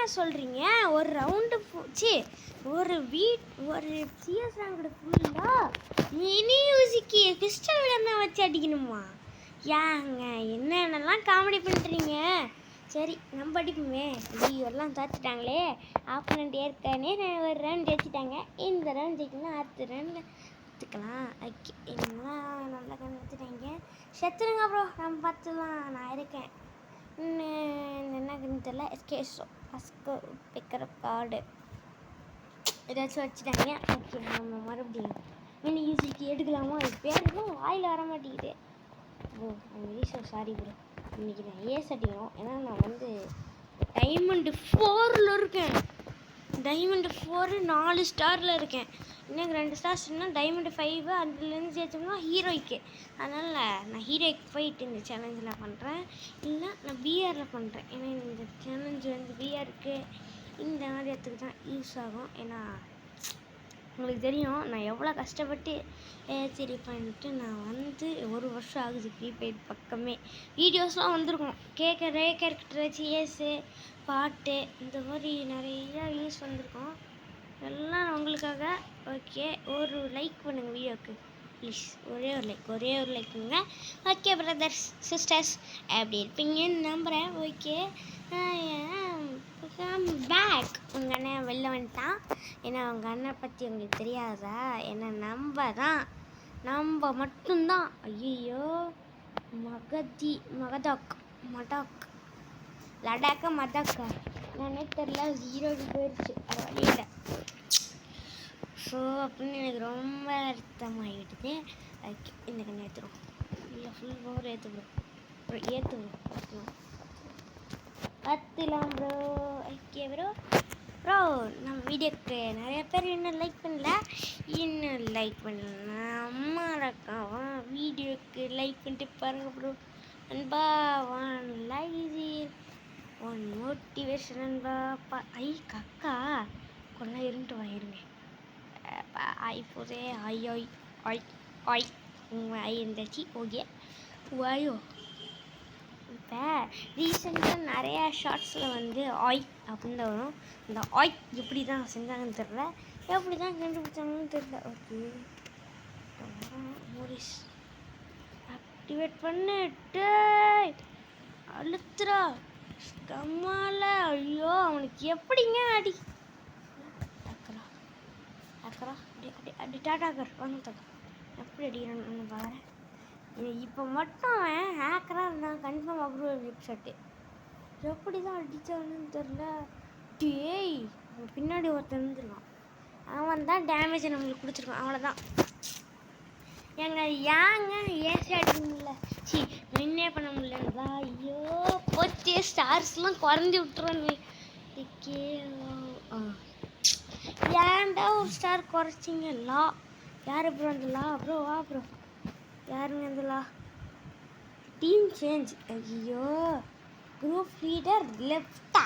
என்னங்க சொல்கிறீங்க? ஒரு ரவுண்டு போச்சு, ஒரு சிஎஸ் ரேங்கோட ஃபுல்லாக மினி யூசிக்கு கிறிஸ்டல் விலன்னா வச்சு அடிக்கணுமா? ஏங்க என்னென்னலாம் காமெடி பண்ணுறீங்க? சரி நம்ம அடிக்குமே. எல்லாம் தோத்துட்டாங்களே, ஆப்போனண்ட் ஏற்கனவே ஒரு ரன் ஜெயிச்சிட்டாங்க. இந்த ரன் ஜெயிக்கணும், அடுத்த ரன் எடுத்துக்கலாம். ஓகே, என்னெல்லாம் நல்லா கண் வச்சுட்டாங்க. செத்துருங்க ப்ரோ, நம்ம பார்த்துலாம். நான் இருக்கேன். என்னன்னு தெரியல. எஸ்கேஸோ ஃபஸ்ட்டு பிக்கிற கார்டு ஏதாச்சும் வச்சுட்டாங்க. ஓகே, நம்ம மறுபடியும் மினி யூசிக்கு எடுக்கலாமா? அது பேருக்கும் வாயில் வர மாட்டேங்குது. ஓ ஸோ சாரி ப்ரோ. இன்றைக்கி நான் ஏஸ் அடிக்கணும். ஏன்னா நான் வந்து டைமண்ட் 4ல் இருக்கேன். டைமண்ட் 4 4 ஸ்டாரில் இருக்கேன். இன்னும் 2 ஸ்டார்ஸ் இருந்தால் டைமண்ட் 5 அதுலேருந்து சேர்த்தோம்னா ஹீரோய்க்கு. அதனால் நான் ஹீரோய்க்கு போயிட்டு இந்த சேலஞ்சில் பண்ணுறேன். இல்லை நான் பிஆரில் பண்ணுறேன். ஏன்னா இந்த சேலஞ்சு வந்து பிஆருக்கு இந்த மாதிரி இடத்துக்கு தான் யூஸ் ஆகும். ஏன்னா உங்களுக்கு தெரியும் நான் எவ்வளோ கஷ்டப்பட்டு சரி பண்ணிட்டு நான் வந்து 1 வருஷம் ஆகுது ஃப்ரீ ஃபயர் பக்கமே. வீடியோஸ்லாம் வந்திருக்கும். கேரக்டர் வச்சு ஏஸு பாட்டு இந்த மாதிரி நிறையா வியூஸ் வந்திருக்கும். எல்லாம் உங்களுக்காக. ஓகே, ஒரு லைக் பண்ணுங்கள் வீடியோவுக்கு ப்ளீஸ். ஒரே ஒரு லைக்குங்க. ஓகே பிரதர்ஸ் சிஸ்டர்ஸ், எப்படி இருப்பீங்கன்னு நம்புகிறேன். Okay, back. உங்கள் அண்ணன் வெளில வந்துட்டான். ஏன்னா உங்கள் அண்ணன் பற்றி உங்களுக்கு தெரியாதா? ஏன்னா நம்ம மட்டும்தான். ஐயோ, மடாக் லடாக்கா மதாக்கா நானே தெரில. 0க்கு போயிடுச்சு. வழியில் ஸோ அப்படின்னு எனக்கு ரொம்ப அர்த்தமாகிடுது. ஓகே, இந்த கண்ணு ஏற்றுறோம். இல்லை ஃபுல் பவர் ஏற்றுவோம். அப்புறம் ஏற்றுவோம் கற்றுலாம் ப்ரோ. ஓகே ப்ரோ நம்ம வீடியோக்கு நிறைய பேர் இன்னும் லைக் பண்ணல. அம்மாடக்காவா வீடியோக்கு லைக் பண்ணிட்டு பாருங்க ப்ரோ. அன்பா 1 லைக் 1 மோட்டிவேஷன் அன்பா. கக்கா கொண்டா இருந்துட்டு வாங்கிருங்க. போதே ஐ இருந்துச்சு. ஓகே வாயோ. இப்போ ரீசெண்டாக நிறையா ஷார்ட்ஸில் வந்து அப்படின்னு தான் வரும். இந்த எப்படி தான் செஞ்சாங்கன்னு தெரில, எப்படி தான் கண்டுபிடிச்சாங்கன்னு தெரில. ஓகே, மோரிஸ் ஆக்டிவேட் பண்ணிட்டு அழுத்துறா கம்மால. ஐயோ, அவனுக்கு எப்படிங்க அடி அக்கறா அப்படி டாட்டாக்கர் வாங்க எப்படி அடிக்கிறான்னு பாரு. இப்போ மட்டும் அவன் ஹேக்கராக இருந்தான் கன்ஃபார்ம் அப்ரூவல் வெப்சைட்டு. எப்படி தான் அடித்தான்னு தெரில. டேய், பின்னாடி ஒருத்தன் இருந்துருக்கான். அவன் தான் டேமேஜை நம்மளுக்கு கொடுத்துருக்கான். அவ்வளோதான். ஏங்க ஏசி அடிக்க முடியல, வின்னே பண்ண முடியலங்களா? ஐயோ போச்சு, ஸ்டார்ஸ்லாம் குறைஞ்சி விட்டுறான்னு. ஏன்டா ஒரு ஸ்டார் குறைச்சிங்க? யார் ப்ரோ அந்த ப்ரோ? வா ப்ரோ, யாருங்க அந்த டீம் சேஞ்ச். ஐயோ, குரூப் லீடர் லெஃப்டா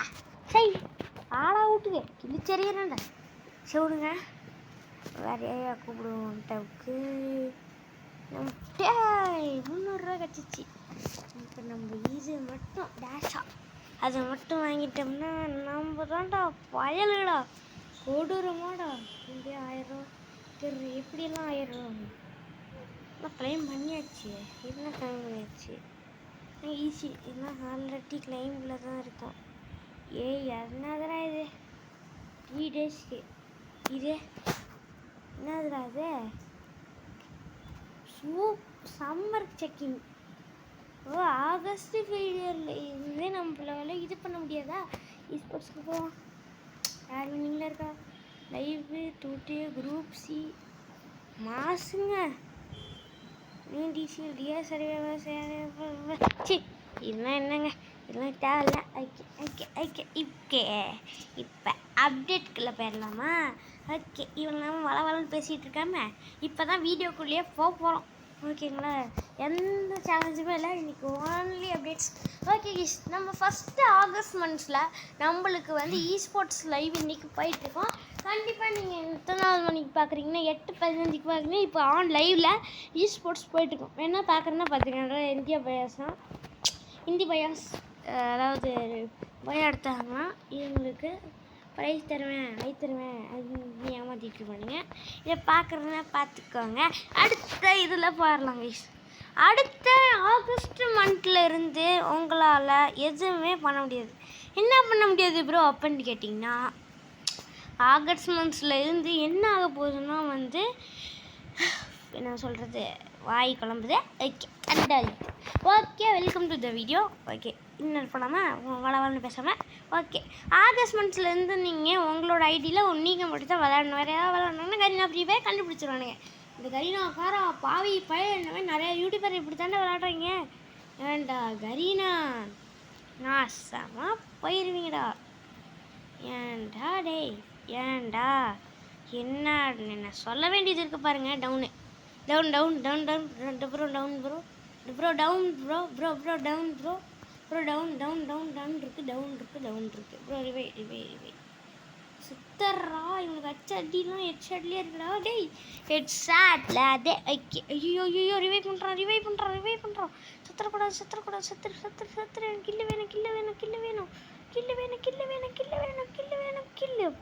சரி ஆளா விட்டுங்க கிழிச்சறியறேன்டா. சொல்லுங்க வேற கூப்பிடுவோம். டவுக்கு நம்ம 300 ரூபா கிடச்சிச்சு. இப்போ நம்ம ஈஸி மட்டும் டேஷா அதை மட்டும் வாங்கிட்டோம்னா நம்ம தான்டா பயலுடா, கொடூரமாடா. இப்படி 1000 ரூபா எப்படியெல்லாம் 1000 ரூபா கிளைம் பண்ணியாச்சு. இதெல்லாம் கிளைம் பண்ணியாச்சு ஈஸி. இதெல்லாம் ஆல்ரெடி கிளைமில் தான் இருக்கும். என்னதுடா இது 3 டேஸ்க்கு? இது என்னதுடா இது? Summer checking. ஆகஸ்ட் ஃபெயிலியரில் இதுவே நம்மளால இது பண்ண முடியாதா? ஸ்போர்ட்ஸ்க்கு போவோம். யார் நீங்களே இருக்கா? லைவு 2 குரூப் சி மாசுங்க. டிசிஎல் டிஎஸ் இதெல்லாம் என்னங்க, இதெல்லாம் தேவையில்ல. இப்போ அப்டேட்குள்ளே போயிடலாமா? ஓகே, இவங்க வளன்னு பேசிகிட்டு இருக்காம இப்போ தான் வீடியோக்குள்ளேயே போகிறோம். ஓகேங்களா? எந்த சேலஞ்சுமே இல்லை. இன்றைக்கி ஓன்லி அப்டேட்ஸ். ஓகே கிஸ், நம்ம ஃபஸ்ட்டு ஆகஸ்ட் மந்த்ஸில் நம்மளுக்கு வந்து ஸ்போர்ட்ஸ் லைவ் இன்றைக்கி போயிட்டுருக்கோம். கண்டிப்பாக நீங்கள் எத்தனை நாள் மணிக்கு பார்க்குறீங்கன்னா 8:15க்கு பார்க்குறீங்க. இப்போ ஆன் லைவில் ஸ்போர்ட்ஸ் போயிட்டுருக்கோம். வேணா பார்க்குறேன்னா பார்த்துக்கேன். ஹிந்தி பயாஸ், அதாவது போய் எடுத்தாங்கன்னா இவங்களுக்கு ப்ரைஸ் தருவேன் அது ஏமாற்றிட்டு பண்ணுங்க. இதை பார்க்குறதுனா பார்த்துக்கோங்க. அடுத்த இதில் பாரலாம் கைஸ். அடுத்த ஆகஸ்ட் மந்த்ல இருந்து உங்களால் எதுவுமே பண்ண முடியாது. என்ன பண்ண முடியாது ப்ரோ அப்படின்னு கேட்டிங்கன்னா, ஆகஸ்ட் மந்த்ஸில் இருந்து என்ன ஆக போகுதுன்னா வந்து என்ன சொல்கிறது, வாய் குழம்புது. ஓகே கண்டால் okay, welcome to the video. Okay இன்னொரு பண்ணாமல் வளவலன்னு பேசாமல். ஓகே ஆகஸ்ட் மந்த்ஸ்லேருந்து நீங்கள் உங்களோட ஐடியில் நீங்கள் மட்டும் தான் விளையாடணும். வேறு ஏதாவது விளையாடணுன்னா கரீனா ஃப்ரீ ஃபயர் கண்டுபிடிச்சிருவானுங்க. இந்த கரீனா காரா பாவி பழைய இந்த மாதிரி நிறையா யூடியூபர் இப்படி தானே விளையாடுறீங்க. ஏன்டா கரீனா நாசமாக போயிடுவீங்கடா. ஏன்டா டேய் ஏன்டா என்ன சொல்ல வேண்டியது இருக்குது பாருங்கள். Down down down down down bro down bro bro down bro bro bro down bro bro down down down down இருக்குது ப்ரோ. ரிவை சுத்தர்றா இவங்களுக்கு அடிலாம் ஹெட்ஷாட்லேயே இருக்குடா. டேய் ஹெட்ஷாட்ல அதே ஓகே. ஐயோ ரிவை பண்ணுறான். சத்துறக்கூடாது. எனக்கு கில்லு வேணும்.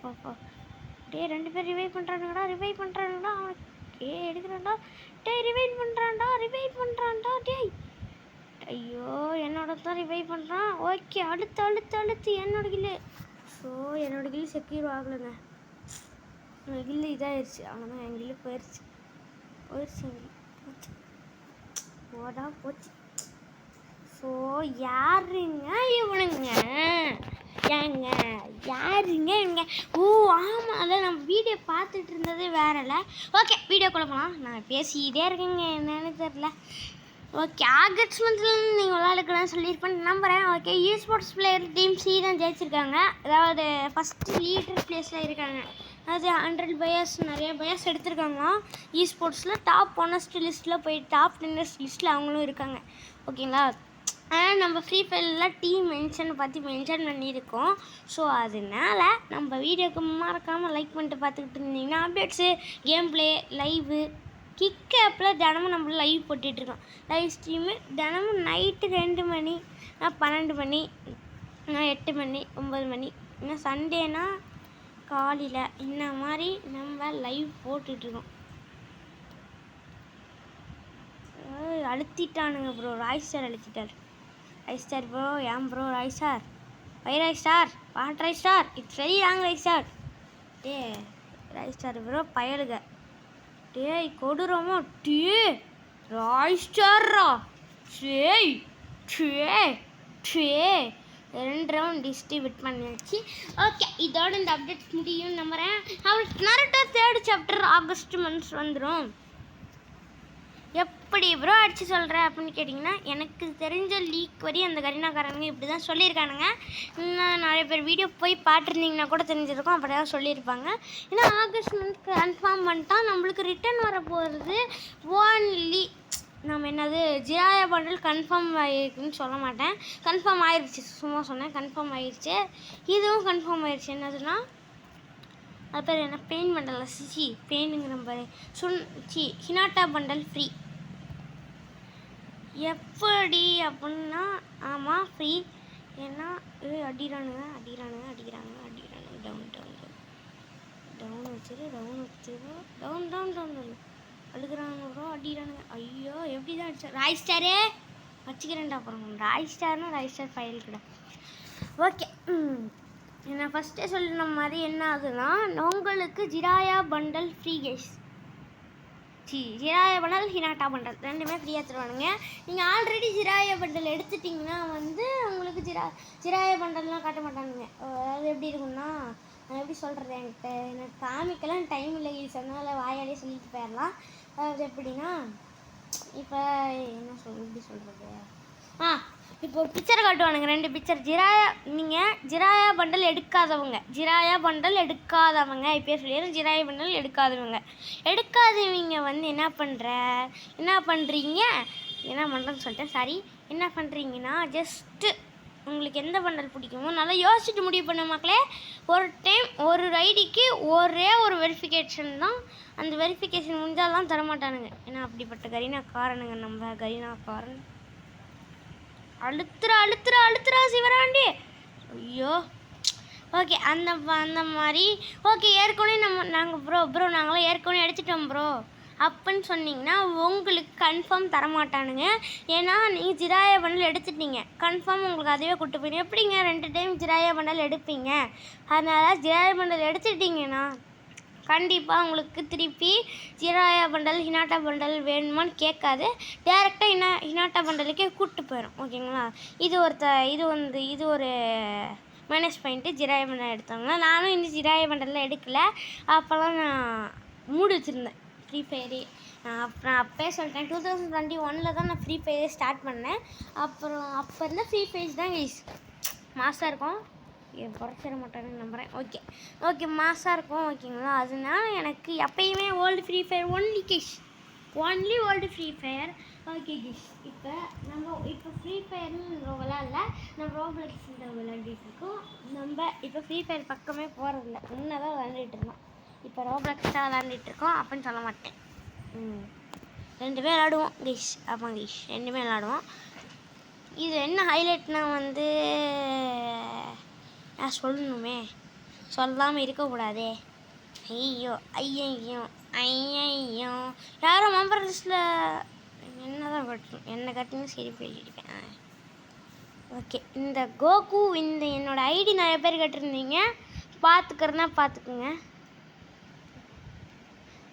பாப்பா டே 2 பேர் ரிவை பண்ணுறானுங்கடா. அவன் எடுக்கிறான்டா. டேய் ரிவைவ் பண்ணுறான்டா. டேய் ஐயோ என்னோட தான் ரிவைவ் பண்ணுறான். ஓகே அடுத்து என்னோட கில்லு. ஸோ என்னோட கில்லு செக்யூர் ஆகலைங்க. என்னோட கில்லு இதாகிடுச்சு. அவ்வளோதான், என் கில்லு போயிடுச்சு. போச்சு. ஸோ யாருங்க இவனுங்க? இவங்க? ஓ ஆமாம், அதை நம்ம வீடியோ பார்த்துட்டு இருந்தது வேறல. ஓகே வீடியோக்குள்ள போகலாம். நான் பேசிக்கிட்டே இருக்கேங்க, என்னன்னு தெரில. ஓகே ஆகஸ்ட் மந்த்லேருந்து நீங்கள் விளையாடுக்கலாம்னு சொல்லியிருப்பேன் நம்புகிறேன். Okay sports player team C தான் ஜெயிச்சிருக்காங்க. அதாவது ஃபஸ்ட்டு லீடர் பிளேஸில் இருக்காங்க. அதாவது 100 பையர்ஸ் நிறைய பையர்ஸ் எடுத்திருக்காங்களாம். ஸ்போர்ட்ஸில் டாப் 1 லிஸ்ட்டில் போய் டாப் 10 லிஸ்ட்டில் அவங்களும் இருக்காங்க. ஓகேங்களா. ஆனால் நம்ம ஃப்ரீ ஃபயரில் டீம் மென்ஷன் பண்ணியிருக்கோம். ஸோ அதனால் நம்ம வீடியோக்கு மறக்காமல் லைக் பண்ணிட்டு பார்த்துக்கிட்டு இருந்தீங்கன்னா updates, game play, live, kick ஆப்பில் தினமும் நம்ம லைவ் போட்டுட்ருக்கோம். லைவ் ஸ்ட்ரீமு தினமும் நைட்டு 2 மணி, 12 மணி, 8 மணி, 9 மணி, இன்னும் சண்டேனா காலையில் இந்த மாதிரி நம்ம லைவ் போட்டுட்ருக்கோம். அழுத்திட்டானுங்க ப்ரோ. ராய்ஸ்டார் அழுத்திட்டார். ராய்ஸ்டார் ப்ரோ ஏன் bro Roystar? Why Roystar what Roystar? It's very wrong Roystar. டே ராய்ஸ்டார் ப்ரோ பயலுங்க. டேய் கொடுறோமோ டே ராய்ஸ்டாரா. டேய் 2 ரவுண்ட் டிஸ்ட்ரிபியூட் பண்ணியாச்சு. ஓகே இதோட இந்த அப்டேட் முடியும் நம்புகிறேன். அவருக்கு Naruto 3rd chapter August months வந்துடும். எப்படி ப்ரோ அடித்து சொல்கிறேன் அப்படின்னு கேட்டிங்கன்னா, எனக்கு தெரிஞ்ச லீக் வரி அந்த கரீனாக்காரங்க இப்படி தான் சொல்லியிருக்கானுங்க. இன்னும் நிறைய பேர் வீடியோ போய் பார்த்துருந்தீங்கன்னா கூட தெரிஞ்சிருக்கும். அப்படி தான் சொல்லியிருப்பாங்க. ஏன்னா ஆகஸ்ட் மந்த் கன்ஃபார்ம் பண்ணிட்டா நம்மளுக்கு ரிட்டன் வர போகிறது ஓன்லி நம்ம என்னது ஜிராயா பண்டல் கன்ஃபார்ம் ஆகிருக்குன்னு சொல்ல மாட்டேன். கன்ஃபார்ம் ஆயிடுச்சு, சும்மா சொன்னேன். கன்ஃபார்ம் ஆயிடுச்சு. இதுவும் கன்ஃபார்ம் ஆயிடுச்சு. என்னதுன்னா அது பேர் என்ன பெயின் பண்டல் பெயினுங்கிற நம்பர் ஹினாட்டா பண்டல் ஃப்ரீ. எப்படி அப்படின்னா ஆமாம் ஃப்ரீ. ஏன்னா அடிக்கிறானுங்க டவுன் வச்சிரு அழுகிறானுங்க ப்ரோ. அடிக்கிறானுங்க. ஐயோ எப்படி தான் அடிச்சா ராய்ஸ்டாரே வச்சுக்கிறேன்டா. அப்புறம் ராய்ஸ்டார் ஃபைல் கூட. ஓகே நான் ஃபஸ்ட்டே சொல்லின மாதிரி என்ன ஆகுதுன்னா, உங்களுக்கு ஜிராயா பண்டல் ஃப்ரீ கேஸ். ஜிராயா பண்டல் ஹினாட்டா பண்டல் 2மே ஃப்ரீயாக தருவானுங்க. நீங்கள் ஆல்ரெடி ஜிராயா பண்டல் எடுத்துட்டிங்கன்னா வந்து உங்களுக்கு ஜிராயா பண்டல்லாம் காட்ட மாட்டானுங்க. அதாவது எப்படி இருக்குன்னா, நான் எப்படி சொல்கிறது, எனக்கு காமிக்கெல்லாம் டைம் இல்லை. சொன்னால வாயாலே சொல்லிட்டு போயிடலாம். அதாவது எப்படின்னா, இப்போ எப்படி சொல்கிறது, இப்போ ஒரு பிக்சரை காட்டுவானுங்க. 2 பிக்சர். நீங்கள் ஜிராயா பண்டல் எடுக்காதவங்க இப்போயே சொல்லிடுறேன். ஜிராயா பண்டல் எடுக்காதவங்க வந்து என்ன பண்ணுறேன்னு சொல்லிட்டேன். சாரி. என்ன பண்ணுறீங்கன்னா, ஜஸ்ட்டு உங்களுக்கு எந்த பண்டல் பிடிக்குமோ நல்லா யோசிச்சுட்டு முடிவு பண்ண மக்களே. ஒரு டைம் ஒரு ஐடிக்கு ஒரே ஒரு வெரிஃபிகேஷன் தான். அந்த வெரிஃபிகேஷன் முடிஞ்சாலாம் தரமாட்டானுங்க. ஏன்னா அப்படிப்பட்ட கரீனாக்காரனுங்க நம்ம கரீனாக்காரன். அழுத்துறா சிவராண்டி. ஐயோ ஓகே அந்த அந்த மாதிரி ஓகே ஏற்கனவே நாங்கள் ப்ரோ நாங்களாம் ஏற்கனவே எடுத்துட்டோம் ப்ரோ அப்படின்னு சொன்னீங்கன்னா உங்களுக்கு கன்ஃபார்ம் தரமாட்டானுங்க. ஏன்னா நீங்கள் ஜிராயா பண்டல் எடுத்துட்டீங்க, கன்ஃபார்ம் உங்களுக்கு அதுவே கூப்பிட்டு போயிடும். எப்படிங்க 2 டைம் ஜிராயா பண்டல் எடுப்பீங்க? அதனால் ஜிராயா பண்டல் எடுத்துட்டிங்கன்னா கண்டிப்பாக உங்களுக்கு திருப்பி ஜிராயா பண்டல் ஹினாட்டா பண்டல் வேணுமான்னு கேட்காது, டேரெக்டாக ஹினாட்டா பண்டலுக்கே கூப்பிட்டு போயிடும். ஓகேங்களா? இது ஒரு மைனஸ் பாயிண்ட்டு. ஜிராயா பண்டல் எடுத்தவங்க நானும் இன்னும் ஜிராயா பண்டலில் எடுக்கலை. அப்போல்லாம் நான் மூடி வச்சுருந்தேன் ஃப்ரீ ஃபயரே. அப்புறம் அப்போயே சொல்லிட்டேன் 2021 தான் நான் ஃப்ரீ ஃபயரே ஸ்டார்ட் பண்ணேன். அப்புறம் அப்போ இருந்தால் ஃப்ரீ ஃபயர்ஸ் தான் கைஸ் மாசாக இருக்கும். குறைச்சிட மாட்டேன்னு நம்புகிறேன். ஓகே மாசாக இருக்கும். ஓகேங்களா? அதனால எனக்கு எப்பயுமே old free fire only old free fire. Okay Kish இப்போ ஃப்ரீ ஃபயர்னு விளாட்ல, நம்ம ரோப்ளக்ஸ் விளையாடிட்டு இருக்கோம். நம்ம இப்போ ஃப்ரீ ஃபயர் பக்கமே போகிறதில்ல, முன்னே தான் விளாண்டுட்டு இருந்தோம். இப்போ ரோப்ளக்ஸ் தான் விளாண்டுட்டு இருக்கோம் அப்படின்னு சொல்ல மாட்டேன். 2 விளாடுவோம் கிஷ். ஆமாம் கிஷ் 2 விளாடுவோம். இது என்ன ஹைலைட்னா நான் சொல்லணுமே, சொல்லாமல் இருக்கக்கூடாதே. ஐயோ யாரும் மெம்பர் லிஸ்ட்டில் என்னதான் கட்டணும், என்ன கட்டினு சரி போயிட்டுருக்கேன். ஓகே இந்த கோகு என்னோட ஐடி நிறைய பேர் கேட்டிருந்தீங்க, பார்த்துக்கிறேன்னா பார்த்துக்குங்க.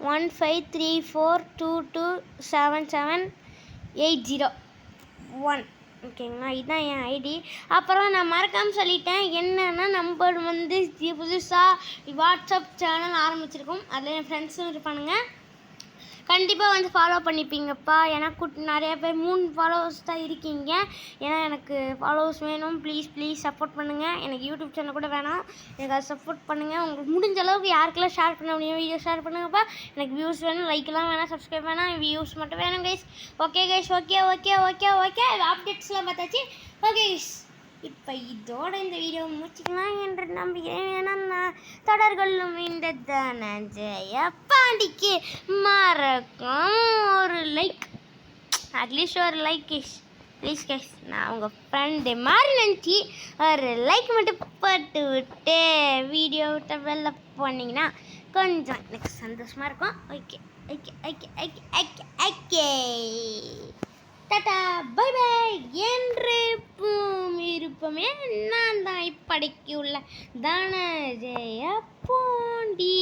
1534227780 ஓகேங்களா? இதுதான் என் ஐடி. அப்புறம் நான் மறக்காமல் சொல்லிட்டேன், என்னென்னா நம்பர் புதுசாக வாட்ஸ்அப் சேனல் ஆரம்பிச்சிருக்கோம். அதில் என் ஃப்ரெண்ட்ஸும் இருப்பானுங்க, கண்டிப்பாக ஃபாலோ பண்ணிப்பீங்கப்பா. ஏன்னா நிறைய பேர் 3 ஃபாலோவர்ஸ் தான் இருக்கீங்க. ஏன்னா எனக்கு ஃபாலோவர்ஸ் வேணும். ப்ளீஸ் சப்போர்ட் பண்ணுங்கள். எனக்கு யூடியூப் சேனல் கூட வேணாம், எனக்கு அதை சப்போர்ட் பண்ணுங்கள். உங்களுக்கு முடிஞ்ச அளவுக்கு யாருக்கெல்லாம் ஷேர் பண்ண முடியும் வீடியோ ஷேர் பண்ணுங்கப்பா. எனக்கு வியூஸ் வேணும், லைக்கெல்லாம் வேணாம், சப்ஸ்கிரைப் வேணாம், வியூஸ் மட்டும் வேணும் கைஸ். ஓகே கைஸ் ஓகே அப்டேட்ஸ்லாம் பார்த்தாச்சு. ஓகே கைஸ் இப்போ இதோட இந்த வீடியோ முடிச்சுக்கலாம் என்று நம்புகிறேன். ஏன்னா தொடர்களும் இந்த தனஞ்சய பாண்டிக்கு மறக்கும் ஒரு லைக், அட்லீஸ்ட் ஒரு லைக் கைஸ் ப்ளீஸ் கைஸ். நான் உங்கள் ஃப்ரெண்டு மாதிரி நினச்சி ஒரு லைக் மட்டும் போட்டு விட்டு வீடியோ விட்டு வெளில போனீங்கன்னா கொஞ்சம் எனக்கு சந்தோஷமாக இருக்கும். ஓகே டாடா பை என்று இருப்போமே. நான் தான் இப்படிக்கு உள்ள தனஜய போண்டி.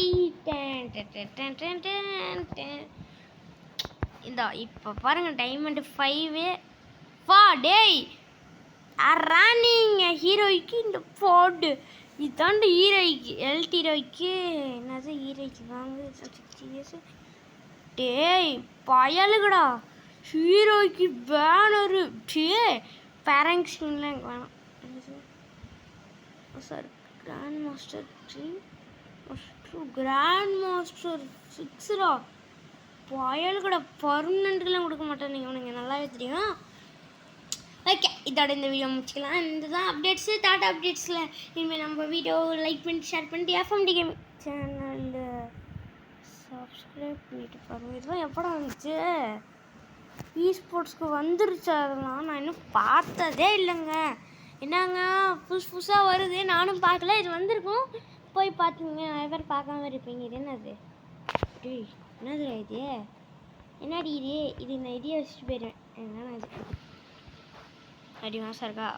இந்த இப்போ பாருங்கள் டைமண்ட் 5 வா டேய் ராணிங்க ஹீரோய்க்கு இந்த போடு இதாண்டு ஹீரோய்க்கு எல்டி ஹீரோய்க்கு என்னது ஹீரோய்க்கு வாங்க 60 இயர்ஸ் டேய் பயலுகடா. ஹீரோய்க்கு பேனரு டே பேரங்ஸ்லாம் எனக்கு வேணாம். Sir grand master 3 grand master 6 பயலுகடா. பர்மனெண்ட்டுக்கெல்லாம் கொடுக்க மாட்டேன், நீங்கள் உனக்கு நல்லாவே தெரியும். ஓகே இதோட இந்த வீடியோ முடிச்சுக்கலாம். இதுதான் அப்டேட்ஸு. டாட்டா அப்டேட்ஸில் இனிமேல் நம்ம வீடியோ லைக் பண்ணிட்டு ஷேர் பண்ணிட்டு எஃப்எம்டி கேமிங் சேனலில் சப்ஸ்கிரைப் பண்ணிட்டு பாருங்கள். இதெல்லாம் எப்படா வந்துச்சு? ஸ்போர்ட்ஸ்க்கு வந்துருச்சு, அதெல்லாம் நான் இன்னும் பார்த்ததே இல்லைங்க. என்னங்க புதுசாக வருது, நானும் பார்க்கல. இது வந்திருக்கும், போய் பார்த்துங்க. நிறைய பேர் பார்க்காம இருப்பீங்க. இது என்னது என்னது இது? என்னடி இது நான் இதையே வச்சுட்டு போயிடுவேன். என்னன்னா அது அப்படி மாதம் இருக்கா?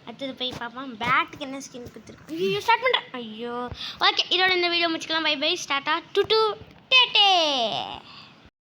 அடுத்தது போய் பார்ப்போம். பேட்டுக்கு என்ன ஸ்கின் கொடுத்துருக்கு. ஐயோ ஸ்டார்ட் பண்ணுறேன். ஐயோ ஓகே இதோட இந்த வீடியோ முடிச்சுக்கலாம். பை டாட்டா டு டேட்டே.